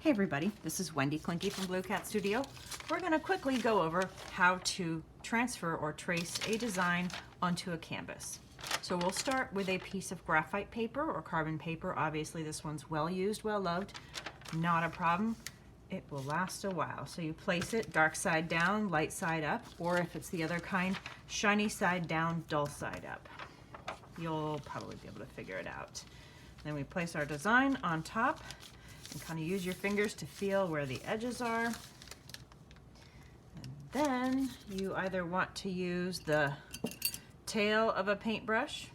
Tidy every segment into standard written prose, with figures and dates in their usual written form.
Hey everybody, this is Wendy Klinke from Blue Cat Studio. We're going to quickly go over how to transfer or trace a design onto a canvas. So we'll start with a piece of graphite paper or carbon paper. Obviously this one's well used, well loved, not a problem. It will last a while. So you place it dark side down, light side up, or if it's the other kind, shiny side down, dull side up. You'll probably be able to figure it out. Then we place our design on top and kind of use your fingers to feel where the edges are. And then you either want to use the tail of a paintbrush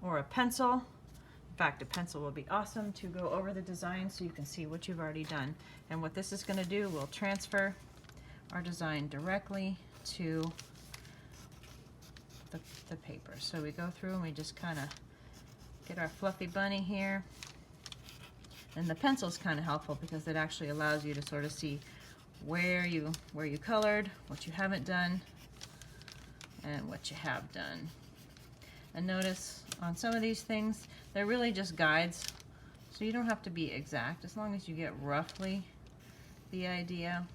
or a pencil. In fact, a pencil will be awesome to go over the design so you can see what you've already done. And what this is going to do, we'll transfer our design directly to the paper. So we go through and we just kind of get our fluffy bunny here. And the pencil is kind of helpful because it actually allows you to sort of see where you colored, what you haven't done, and what you have done. And notice on some of these things, they're really just guides, so you don't have to be exact as long as you get roughly the idea.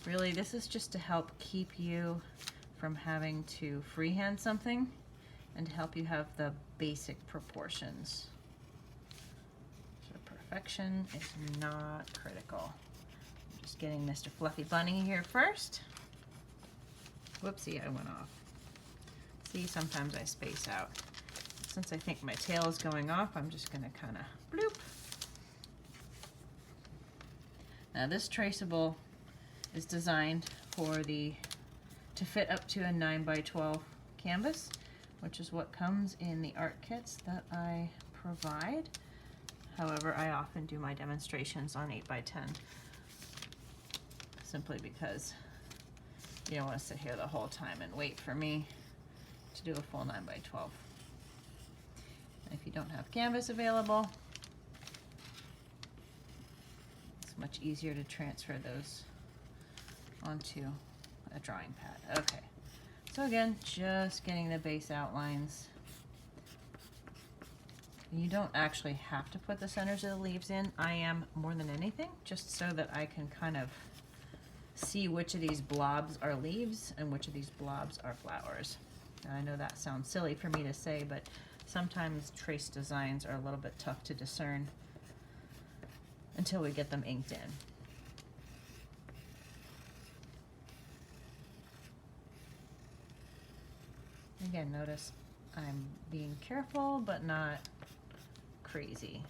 Really, this is just to help keep you from having to freehand something and to help you have the basic proportions. Perfection is not critical. I'm just getting Mr. Fluffy Bunny here first. Whoopsie, I went off. See, sometimes I space out. Since I think my tail is going off, I'm just going to kind of bloop. Now this traceable is designed to fit up to a 9x12 canvas, which is what comes in the art kits that I provide. However, I often do my demonstrations on 8x10 simply because you don't want to sit here the whole time and wait for me to do a full 9x12. And if you don't have canvas available, it's much easier to transfer those onto a drawing pad. Okay, so again, just getting the base outlines. You don't actually have to put the centers of the leaves in. I am, more than anything, just so that I can kind of see which of these blobs are leaves and which of these blobs are flowers. Now, I know that sounds silly for me to say, but sometimes trace designs are a little bit tough to discern until we get them inked in. Again, notice I'm being careful, but not crazy.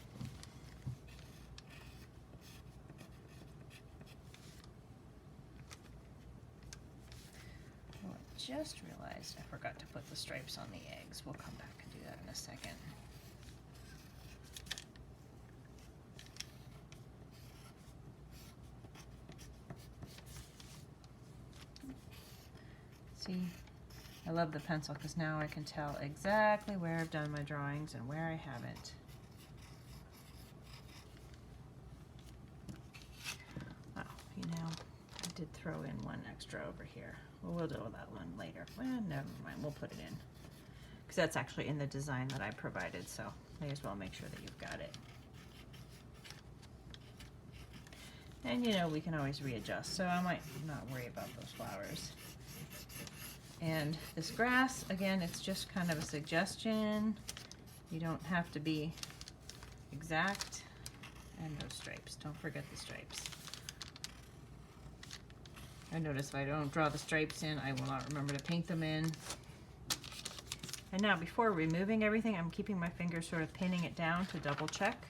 Oh, I just realized I forgot to put the stripes on the eggs. We'll come back and do that in a second. See? I love the pencil because now I can tell exactly where I've done my drawings and where I haven't. Oh, you know, I did throw in one extra over here. Well, we'll deal with that one later. Well, never mind, we'll put it in. Because that's actually in the design that I provided, so may as well make sure that you've got it. And you know, we can always readjust, so I might not worry about those flowers. And this grass, again, it's just kind of a suggestion. You don't have to be exact. And those stripes, don't forget the stripes. I notice if I don't draw the stripes in, I will not remember to paint them in. And now before removing everything, I'm keeping my fingers sort of pinning it down to double check.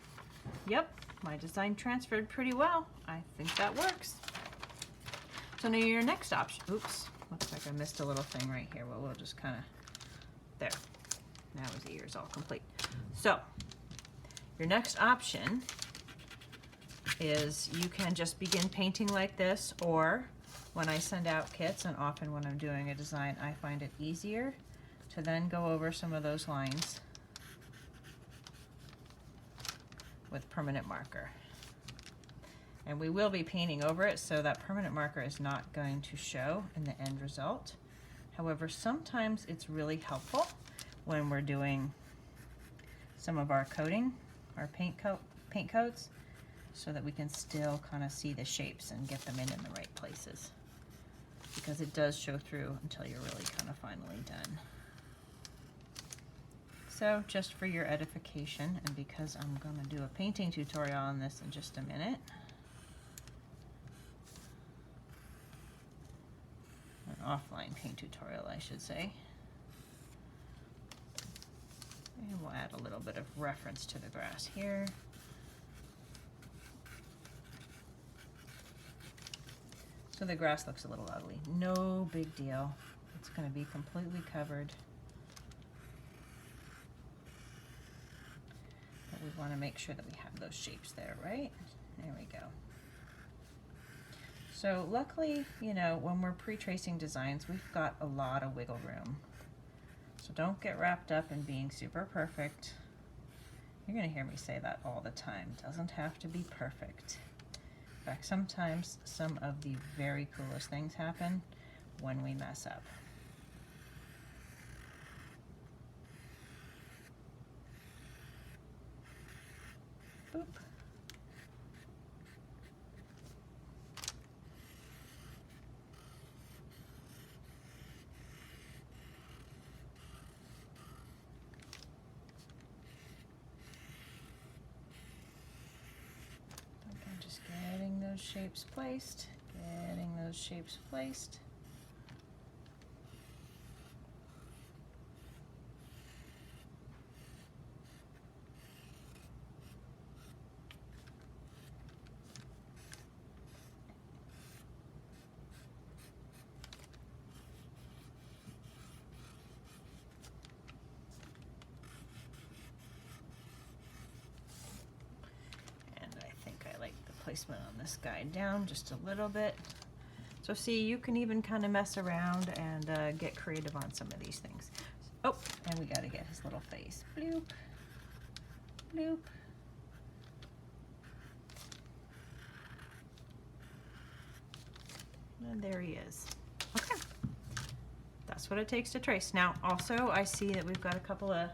Yep, my design transferred pretty well. I think that works. So now your next option, oops. Looks like I missed a little thing right here. Well, we'll just kind of, there. Now his ear is all complete. So, your next option is you can just begin painting like this, or when I send out kits, and often when I'm doing a design, I find it easier to then go over some of those lines with permanent marker. And we will be painting over it, so that permanent marker is not going to show in the end result. However, sometimes it's really helpful when we're doing some of our coating, our paint coats, so that we can still kind of see the shapes and get them in the right places, because it does show through until you're really kind of finally done. So just for your edification, and because I'm going to do a painting tutorial on this in just a minute, an offline paint tutorial I should say, and we'll add a little bit of reference to the grass here. So the grass looks a little ugly. No big deal. It's going to be completely covered. But we want to make sure that we have those shapes there, right? There we go. So luckily, you know, when we're pre-tracing designs, we've got a lot of wiggle room. So don't get wrapped up in being super perfect. You're going to hear me say that all the time. Doesn't have to be perfect. In fact, sometimes some of the very coolest things happen when we mess up. Boop. Just getting those shapes placed, getting those shapes placed. Placement on this guy down just a little bit. So see, you can even kind of mess around and get creative on some of these things. Oh, and we got to get his little face. Bloop, bloop. And there he is. Okay, that's what it takes to trace. Now, also, I see that we've got a couple of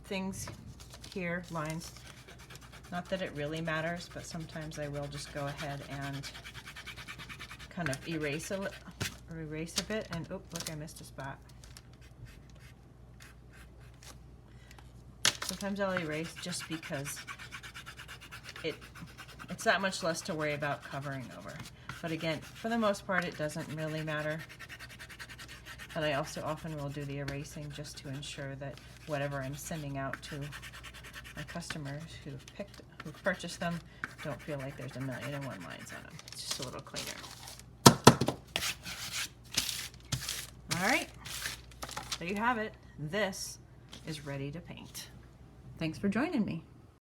things here, lines. Not that it really matters, but sometimes I will just go ahead and kind of erase a bit. And oh, look, I missed a spot. Sometimes I'll erase just because it's that much less to worry about covering over. But again, for the most part, it doesn't really matter. But I also often will do the erasing just to ensure that whatever I'm sending out to my customers who've purchased them don't feel like there's 1,000,001 lines on them. It's just a little cleaner. All right, there you have it. This is ready to paint. Thanks for joining me.